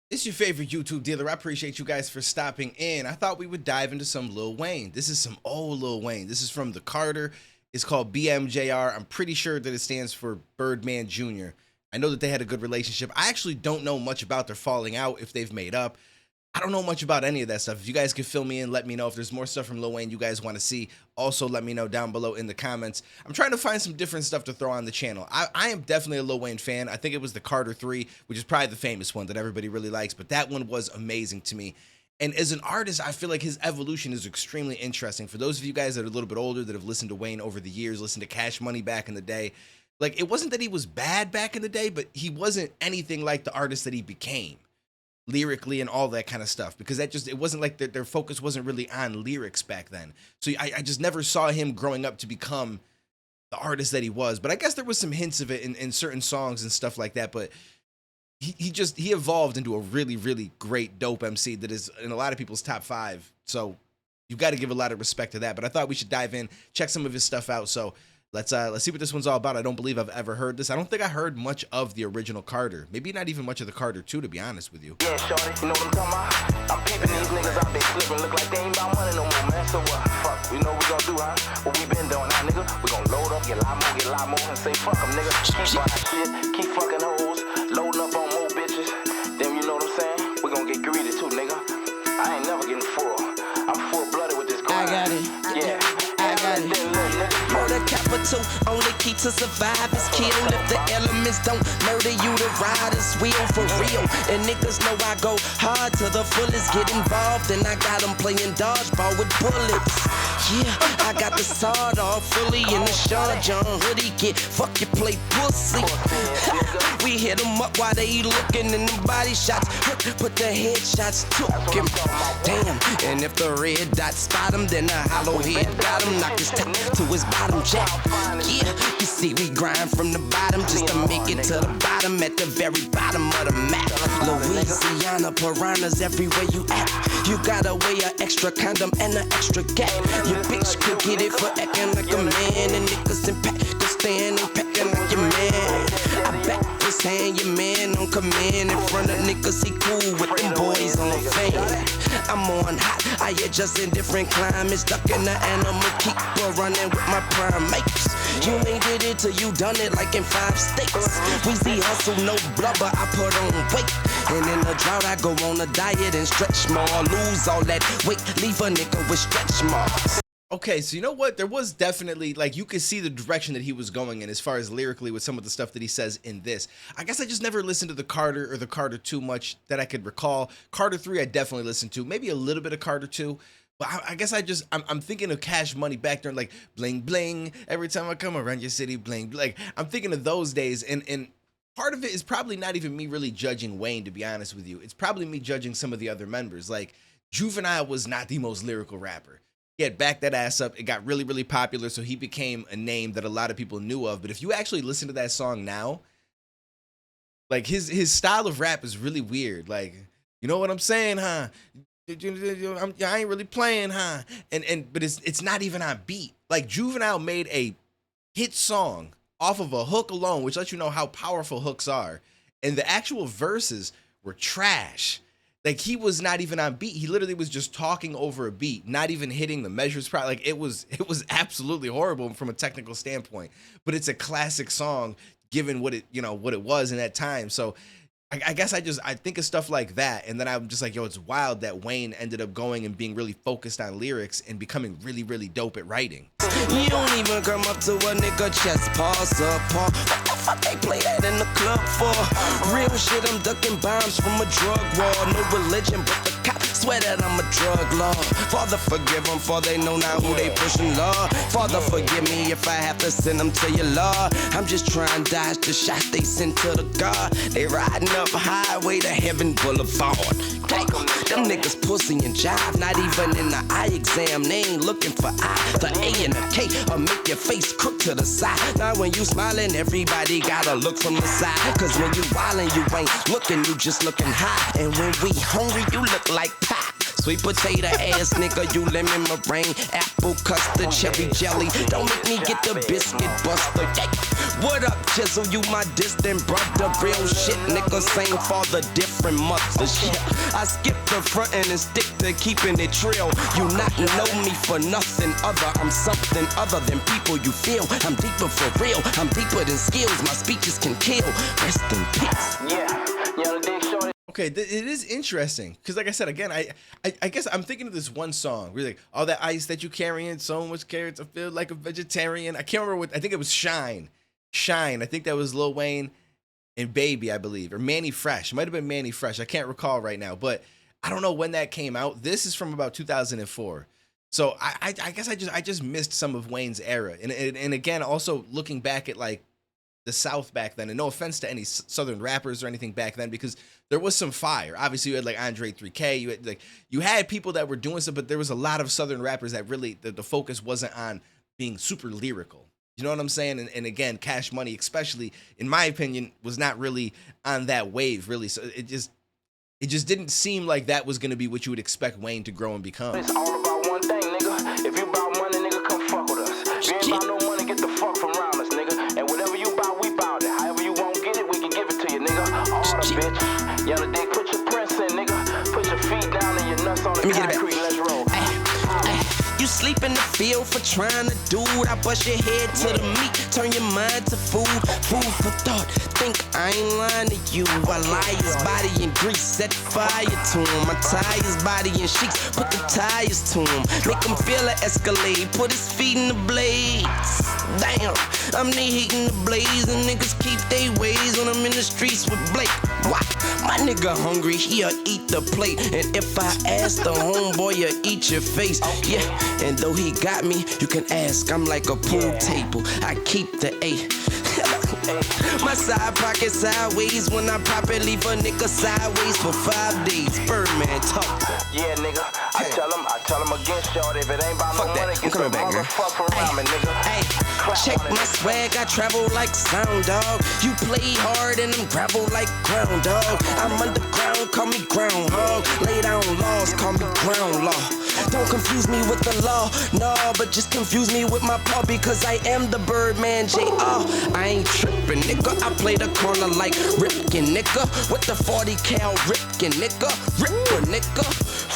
It's your favorite YouTube dealer. I appreciate you guys for stopping in. I thought we would dive into some Lil Wayne. This is some old Lil Wayne. This is from the Carter. It's called BMJR. I'm pretty sure that it stands for Birdman Jr. I know that they had a good relationship. I actually don't know much about their falling out, if they've made up. I don't know much about any of that stuff. If you guys could fill me in, let me know. If there's more stuff from Lil Wayne you guys want to see, also let me know down below in the comments. I'm trying to find some different stuff to throw on the channel. I am definitely a Lil Wayne fan. I think it was the Carter 3, which is probably the famous one that everybody really likes, but that one was amazing to me. And as an artist, I feel like his evolution is extremely interesting. For those of you guys that are a little bit older, that have listened to Wayne over the years, listened to Cash Money back in the day, like, it wasn't that he was bad back in the day, but he wasn't anything like the artist that he became, lyrically and all that kind of stuff, because it wasn't like their focus wasn't really on lyrics back then. So I just never saw him growing up to become the artist that he was. But I guess there was some hints of it in certain songs and stuff like that. But he evolved into a really, really great, dope MC that is in a lot of people's top 5. So you've got to give a lot of respect to that. But I thought we should dive in, check some of his stuff out. So let's see what this one's all about. I don't believe I've ever heard this. I don't think I heard much of the original Carter. Maybe not even much of the Carter 2, to be honest with you. Yeah, shorty, you know what I'm talking about? I'm peeping these niggas out there slipping, look like they ain't about money no more, man. So what? Fuck, we know what we gonna do, huh? What we been doing, huh, nigga? We gonna load up, get a lot more, and say fuck them, nigga. Keep buying shit, keep fucking hoes, loading up on more bitches. Then you know what I'm saying? We gonna get greedy too, nigga. I ain't never getting full. I'm full-blooded with this grind. I got it. Yeah. I got it. Murder capital, only key to survive is kill. If the elements don't murder you, the riders wheel for real. And niggas know I go hard to the fullest, get involved, and I got them playing dodgeball with bullets. Yeah, I got the sawed off fully in the Sean John hoodie kit. Fuck you, play pussy. We hit them up while they looking in the body shots. Put the headshots, took him. Damn, and if the red dot spot him, then the hollow head got him. Knock his top to his bottom jack. Yeah, you see we grind from the bottom just to make it to the bottom, at the very bottom of the map. Louisiana piranhas everywhere you at. You gotta weigh an extra condom and an extra gap. Your bitch could get it for acting like a man, and niggas in pack could stand and packing like your man. I bet this hand your man on command in front of niggas. He cool with them boys on the fan. I'm on hot, I adjust in different climates, ducking the animal keeper, running with my primates. You ain't did it till you done it, like in 5 states. Weezy hustle, no blubber, I put on weight. And in the drought, I go on a diet and stretch more, lose all that weight, leave a nigga with stretch marks. Okay, so you know what? There was definitely, like, you could see the direction that he was going in as far as lyrically with some of the stuff that he says in this. I guess I just never listened to the Carter or the Carter 2 much that I could recall. Carter 3 I definitely listened to, maybe a little bit of Carter 2. But I guess I'm thinking of Cash Money back there, like, bling, bling, every time I come around your city, bling, bling. Like, I'm thinking of those days, and part of it is probably not even me really judging Wayne, to be honest with you. It's probably me judging some of the other members. Like, Juvenile was not the most lyrical rapper. He had backed that ass up. It got really, really popular, so he became a name that a lot of people knew of. But if you actually listen to that song now, like, his style of rap is really weird. Like, you know what I'm saying, huh? I ain't really playing, huh? But it's not even on beat. Like, Juvenile made a hit song off of a hook alone, which lets you know how powerful hooks are. And the actual verses were trash. Like, he was not even on beat. He literally was just talking over a beat, not even hitting the measures. Like, it was absolutely horrible from a technical standpoint. But it's a classic song, given what it was in that time. So I guess I think of stuff like that, and then I'm just like, yo, it's wild that Wayne ended up going and being really focused on lyrics and becoming really, really dope at writing. You don't even come up to a nigga chest, pause up, what the fuck they play that in the club for? Real shit, I'm ducking bombs from a drug war. No religion, but the cops swear that I'm a drug lord. Father, forgive them, for they know now who they pushing, Lord. Father, forgive me if I have to send them to your Lord. I'm just trying to dodge the shots they send to the God. They riding up highway to heaven boulevard. Them niggas pussy and jive, not even in the eye exam. They ain't looking for I. The A and the K will make your face crook to the side. Now when you smiling, everybody gotta look from the side. Cause when you wildin', you ain't looking, you just looking high. And when we hungry, you look like pie. Sweet potato ass nigga, you lemon meringue, apple custard, cherry jelly. Don't make me get the biscuit buster. What up, Jizzle? You my distant brother. Real shit, nigga, same for the different. different mothers. Yeah, I skip the front end and stick to keeping it real. You not know me for nothing other. I'm something other than people you feel. I'm deeper for real. I'm deeper than skills. My speeches can kill. Rest in peace. Okay, it is interesting because, like I said, again, I guess I'm thinking of this one song. We're like, all that ice that you carrying, so much carrots, I feel like a vegetarian. I can't remember what. I think it was Shine. I think that was Lil Wayne and Baby, I believe, or Manny Fresh. It might have been Manny Fresh. I can't recall right now, but I don't know when that came out. This is from about 2004. So I guess I just missed some of Wayne's era, and again, also looking back at like the South back then, and no offense to any Southern rappers or anything back then, because there was some fire. Obviously, you had like Andre 3K, you had people that were doing stuff, but there was a lot of Southern rappers that really the focus wasn't on being super lyrical. You know what I'm saying? And again, Cash Money, especially in my opinion, was not really on that wave, really. So it just didn't seem like that was going to be what you would expect Wayne to grow and become. It's all about one thing, nigga. If you about money, nigga, come fuck with us. If you ain't about no money, get the fuck from around us, nigga. And whatever you bout, we bout it. However you won't get it, we can give it to you, nigga. All the bitch. Y'all dig, put your prints in, nigga. Put your feet down and your nuts on the concrete. Let's roll. You sleep in the field for trying to do it. I bust your head to the meat, turn your mind to food. Food for thought, think I ain't lying to you. I lie his body in grease, set fire to him. I tie his body in sheets, put the tires to him. Make him feel an Escalade, put his feet in the blades. Damn, I'm the heat in the blaze, and niggas keep they ways when I'm in the streets with Blake. What? My nigga hungry, he'll eat the plate. And if I ask the homeboy, he'll eat your face. Yeah, and though he got me, you can ask. I'm like a pool table, I keep the A. My side pocket sideways when I pop it, leave a nigga sideways for 5 days. Birdman talk. Yeah, nigga, I tell him again, shorty, if it ain't about no money, get the motherfucker around me, nigga. Hey, check my swag, I travel like sound dog. You play hard and I'm gravel like ground dog. I'm underground, call me groundhog. Lay down laws, call me ground law. Don't confuse me with the law, nah, but just confuse me with my paw, because I am the Birdman J.R. I ain't trippin', nigga, I play the corner like Ripkin, nigga, with the 40 cal Ripkin, nigga, Ripper, nigga.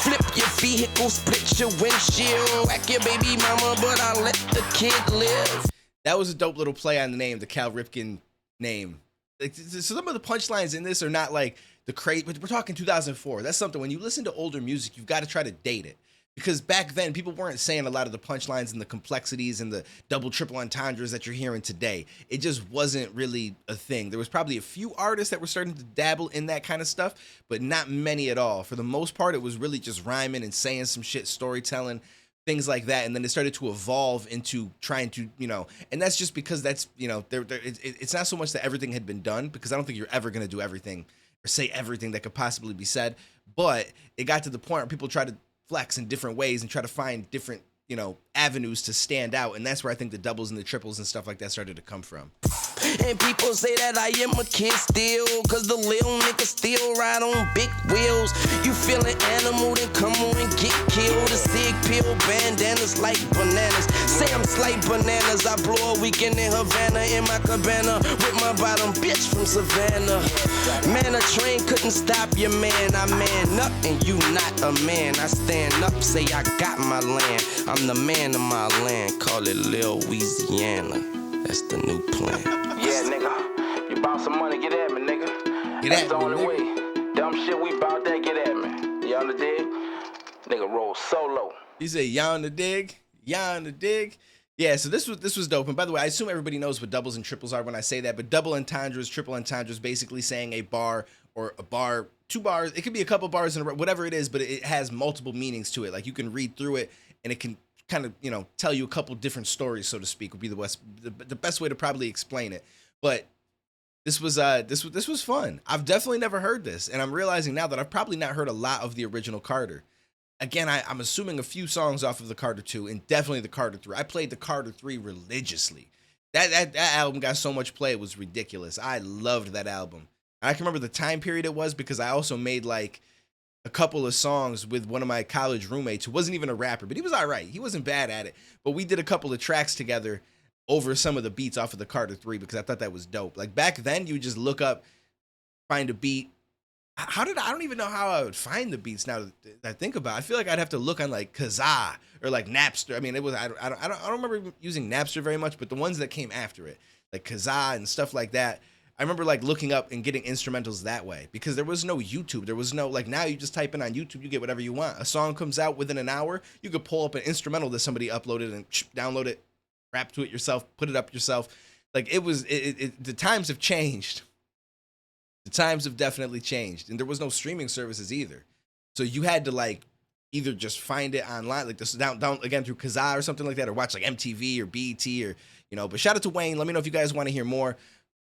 Flip your vehicle, split your windshield, whack your baby mama, but I let the kid live. That was a dope little play on the name, the Cal Ripken name. Like, some of the punchlines in this are not like the crazy, but we're talking 2004. That's something, when you listen to older music, you've got to try to date it. Because back then, people weren't saying a lot of the punchlines and the complexities and the double, triple entendres that you're hearing today. It just wasn't really a thing. There was probably a few artists that were starting to dabble in that kind of stuff, but not many at all. For the most part, it was really just rhyming and saying some shit, storytelling, things like that. And then it started to evolve into trying to, and that's just because that's, it's not so much that everything had been done, because I don't think you're ever going to do everything or say everything that could possibly be said. But it got to the point where people tried to flex in different ways and try to find different, avenues to stand out. And that's where I think the doubles and the triples and stuff like that started to come from. And people say that I am a kid still, cause the little nigga still ride on big wheels. You feel an animal, then come on and get killed. The sig pill bandanas like bananas. Say I'm slight bananas, I blow a weekend in Havana in my cabana with my bottom bitch from Savannah. Man, a train couldn't stop your man. I man up and you not a man. I stand up, say I got my land. I'm the man of my land, call it Lil Louisiana. That's the new plan. Yeah, nigga, you bout some money, get at me, nigga. Get That's at the me, only nigga. way. Dumb shit, we bout that, get at me. You understand? Nigga roll solo. You say, y'all on the dig? Y'all on the dig? Yeah, so this was dope. And by the way, I assume everybody knows what doubles and triples are when I say that, but double entendres, triple entendres, basically saying a bar or a bar, 2 bars. It could be a couple bars in a row, whatever it is, but it has multiple meanings to it. Like, you can read through it and it can kind of, tell you a couple different stories, so to speak, would be the best way to probably explain it. But this was fun. I've definitely never heard this, and I'm realizing now that I've probably not heard a lot of the original Carter. Again, I'm assuming a few songs off of the Carter 2 and definitely the Carter 3. I played the Carter 3 religiously. That album got so much play, it was ridiculous. I loved that album. I can remember the time period it was, because I also made like a couple of songs with one of my college roommates who wasn't even a rapper, but he was all right. He wasn't bad at it. But we did a couple of tracks together over some of the beats off of the Carter 3, because I thought that was dope. Like, back then, you would just look up, find a beat. how did I don't even know how I would find the beats now that I think about it. I feel like I'd have to look on like Kazaa or like Napster. I mean, it was I don't remember using Napster very much, but the ones that came after it, like Kazaa and stuff like that, I remember like looking up and getting instrumentals that way because there was no YouTube. There was no like now you just type in on YouTube, you get whatever you want. A song comes out within an hour, you could pull up an instrumental that somebody uploaded and download it, rap to it yourself, put it up yourself. Like it was the times have changed. The times have definitely changed, and there was no streaming services either. So you had to like either just find it online, like this down again through Kazaa or something like that, or watch like MTV or BET or But shout out to Wayne. Let me know if you guys want to hear more.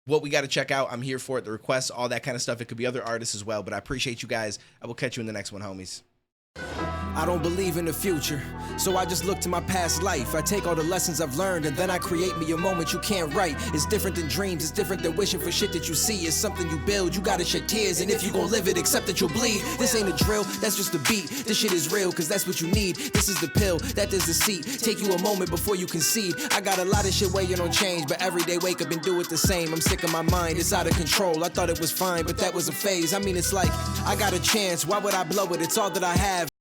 What we got to check out. I'm here for it. The requests, all that kind of stuff. It could be other artists as well, but I appreciate you guys. I will catch you in the next one, homies. I don't believe in the future, so I just look to my past life. I take all the lessons I've learned and then I create me a moment you can't write. It's different than dreams, it's different than wishing for shit that you see. It's something you build, you gotta shed tears, and if you gon' live it, accept that you'll bleed. This ain't a drill, that's just a beat. This shit is real, cause that's what you need. This is the pill, that is the seat. Take you a moment before you concede. I got a lot of shit waiting on change, but every day wake up and do it the same. I'm sick of my mind, it's out of control. I thought it was fine, but that was a phase. I mean, it's like, I got a chance, why would I blow it? It's all that I have.